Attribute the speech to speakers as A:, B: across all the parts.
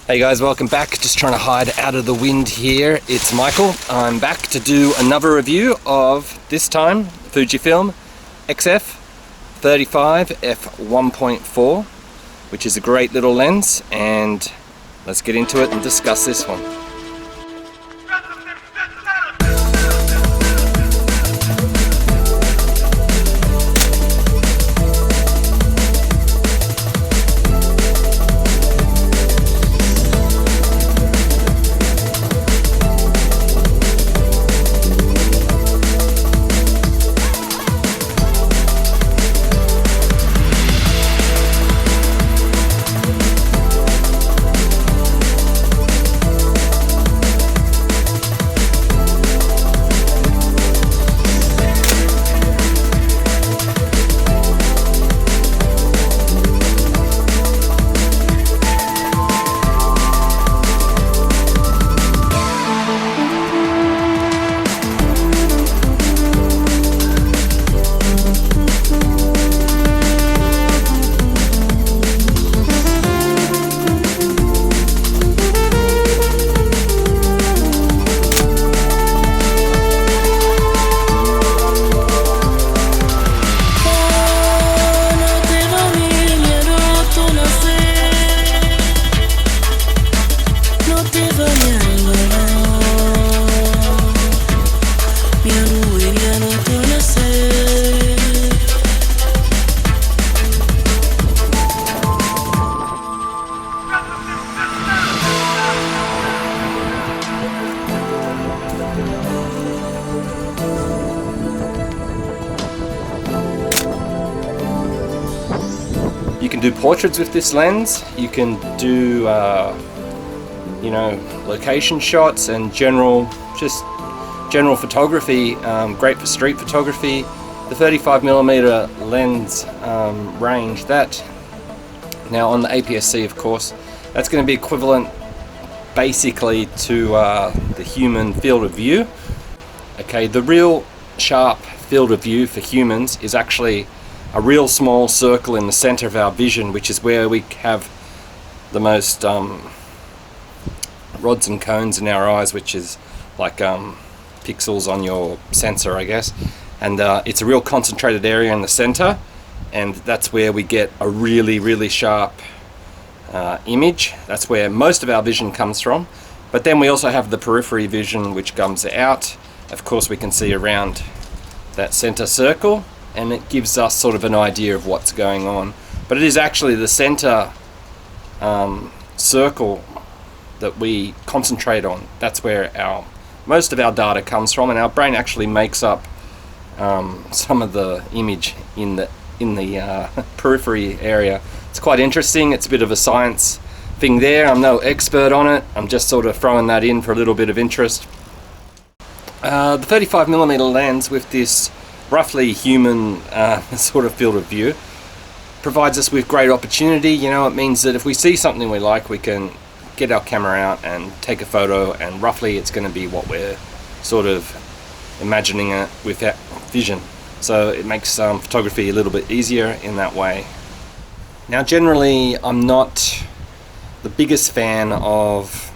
A: Hey guys, welcome back. Just trying to hide out of the wind here. It's Michael. I'm back to do another review of, this time, Fujifilm XF 35 f1.4, which is a great little lens, and let's get into it and discuss this one. You can do portraits with this lens. You can do, location shots and general photography. Great for street photography. The 35mm lens range, that now on the APS-C, of course, that's going to be equivalent basically to the human field of view. Okay, the real sharp field of view for humans is actually a real small circle in the center of our vision, which is where we have the most rods and cones in our eyes, which is like pixels on your sensor, I guess. And it's a real concentrated area in the center, and that's where we get a really sharp image. That's where most of our vision comes from. But then we also have the periphery vision, which comes out. Of course, we can see around that center circle, and it gives us sort of an idea of what's going on. But it is actually the center circle that we concentrate on. That's where most of our data comes from, and our brain actually makes up some of the image in the periphery area. It's quite interesting. It's a bit of a science thing there. I'm no expert on it. I'm just sort of throwing that in for a little bit of interest. The 35mm lens with this roughly human sort of field of view provides us with great opportunity. It means that if we see something we like, we can get our camera out and take a photo, and roughly it's going to be what we're sort of imagining it with that vision. So it makes photography a little bit easier in that way. Now, generally, I'm not the biggest fan of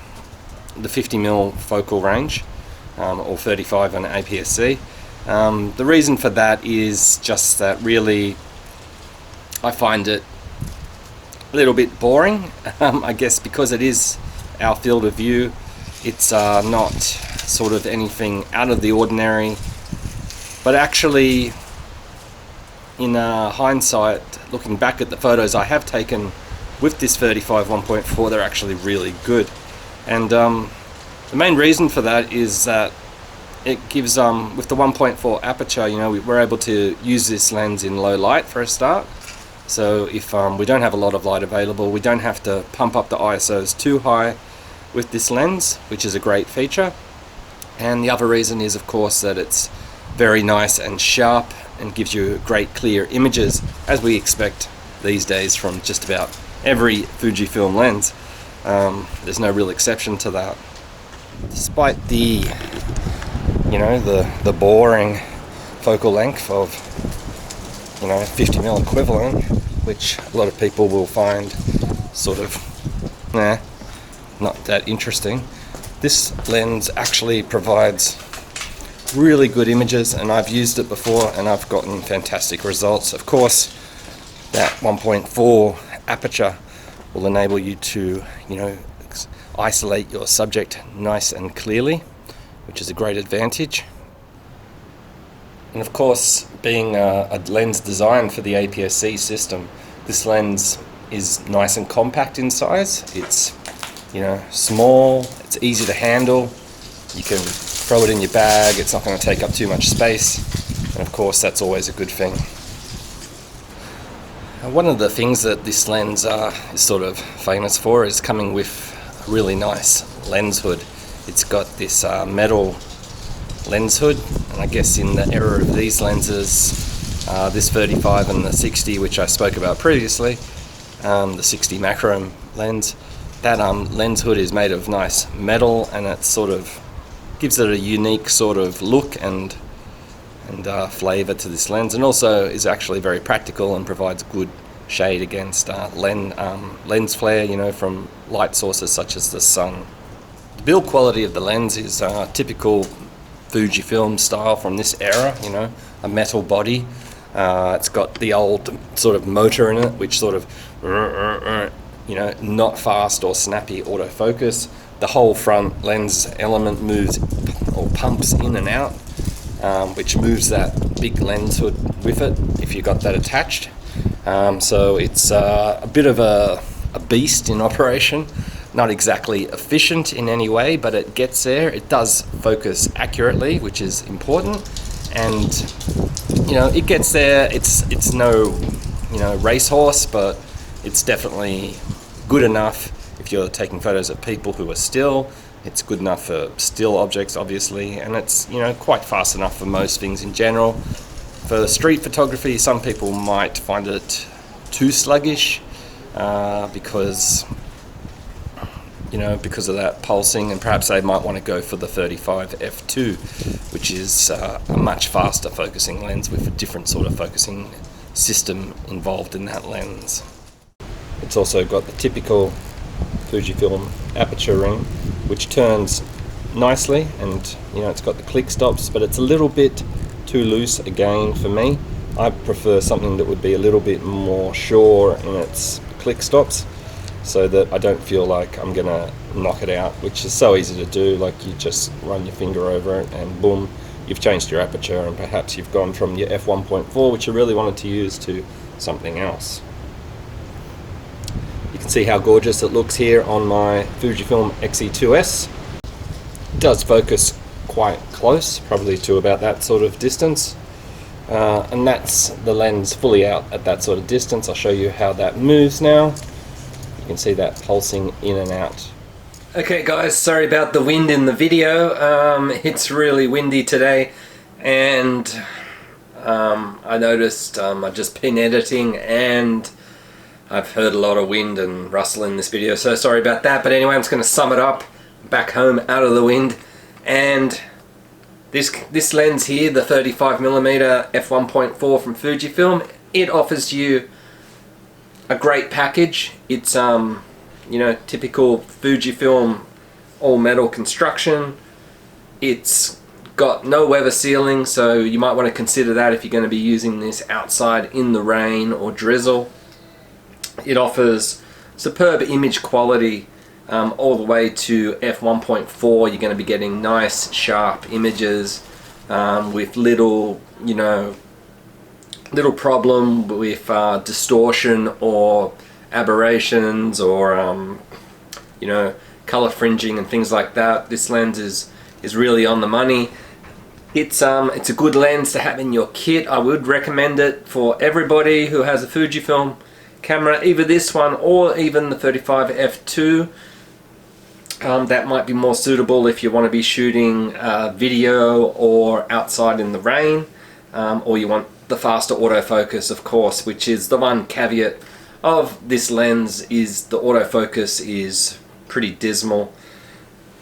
A: the 50mm focal range, or 35 on APS-C. The reason for that is just that really I find it a little bit boring. I guess because it is our field of view, it's not sort of anything out of the ordinary. But actually, in hindsight, looking back at the photos I have taken with this 35 1.4, they're actually really good. And the main reason for that is that it gives, with the 1.4 aperture, we're able to use this lens in low light for a start. So if we don't have a lot of light available, we don't have to pump up the ISOs too high with this lens, which is a great feature. And the other reason is, of course, that it's very nice and sharp and gives you great clear images, as we expect these days from just about every Fujifilm lens. There's no real exception to that. Despite the the boring focal length of 50mm equivalent, which a lot of people will find sort of not that interesting. This lens actually provides really good images, and I've used it before and I've gotten fantastic results. Of course, that 1.4 aperture will enable you to, isolate your subject nice and clearly, which is a great advantage. And of course, being a lens designed for the APS-C system, this lens is nice and compact in size. It's small, it's easy to handle, you can throw it in your bag, it's not going to take up too much space, and of course that's always a good thing. One of the things that this lens is sort of famous for is coming with a really nice lens hood. It's got this metal lens hood, and I guess in the era of these lenses, this 35 and the 60, which I spoke about previously, the 60 macro lens, that lens hood is made of nice metal, and it sort of gives it a unique sort of look and flavour to this lens, and also is actually very practical and provides good shade against lens flare, from light sources such as the sun. The build quality of the lens is typical Fujifilm style from this era, a metal body. It's got the old sort of motor in it, which sort of not fast or snappy autofocus. The whole front lens element moves or pumps in and out, which moves that big lens hood with it if you got that attached. So it's a bit of a beast in operation, not exactly efficient in any way, but it gets there. It does focus accurately, which is important, and it gets there. It's no racehorse, but it's definitely good enough if you're taking photos of people who are still. It's good enough for still objects, obviously, and it's quite fast enough for most things in general. For street photography, some people might find it too sluggish because of that pulsing, and perhaps they might want to go for the 35 f2, which is a much faster focusing lens with a different sort of focusing system involved in that lens. It's also got the typical Fujifilm aperture ring, which turns nicely, and it's got the click stops, but it's a little bit too loose again for me. I prefer something that would be a little bit more sure in its click stops, so that I don't feel like I'm gonna knock it out, which is so easy to do. Like, you just run your finger over it and boom, you've changed your aperture, and perhaps you've gone from your f1.4, which you really wanted to use, to something else. You can see how gorgeous it looks here on my Fujifilm XE2S. It does focus quite close, probably to about that sort of distance, and that's the lens fully out at that sort of distance. I'll show you how that moves now. You can see that pulsing in and out. Okay guys, sorry about the wind in the video. It's really windy today, and I noticed I've just been editing and I've heard a lot of wind and rustle in this video, so sorry about that. But anyway, I'm just going to sum it up back home out of the wind. And this lens here, the 35mm f1.4 from Fujifilm, it offers you a great package. It's typical Fujifilm all metal construction. It's got no weather sealing, so you might want to consider that if you're going to be using this outside in the rain or drizzle. It offers superb image quality all the way to f1.4. You're going to be getting nice sharp images with little problem with distortion or aberrations or color fringing and things like that. This lens is really on the money. It's a good lens to have in your kit. I would recommend it for everybody who has a Fujifilm camera, either this one or even the 35 f2. That might be more suitable if you want to be shooting video or outside in the rain, or you want the faster autofocus, of course, which is the one caveat of this lens, is the autofocus is pretty dismal.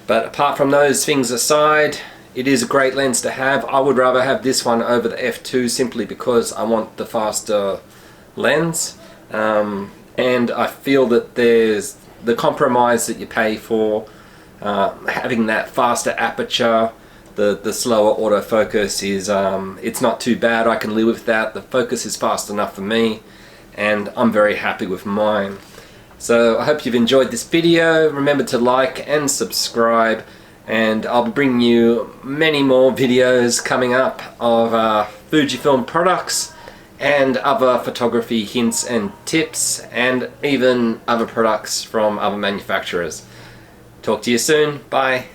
A: But apart from those things aside, it is a great lens to have. I would rather have this one over the f2 simply because I want the faster lens. And I feel that there's the compromise that you pay for. Having that faster aperture, the slower autofocus is it's not too bad. I can live with that. The focus is fast enough for me, and I'm very happy with mine. So I hope you've enjoyed this video. Remember to like and subscribe, and I'll be bringing you many more videos coming up of Fujifilm products and other photography hints and tips, and even other products from other manufacturers. Talk to you soon. Bye.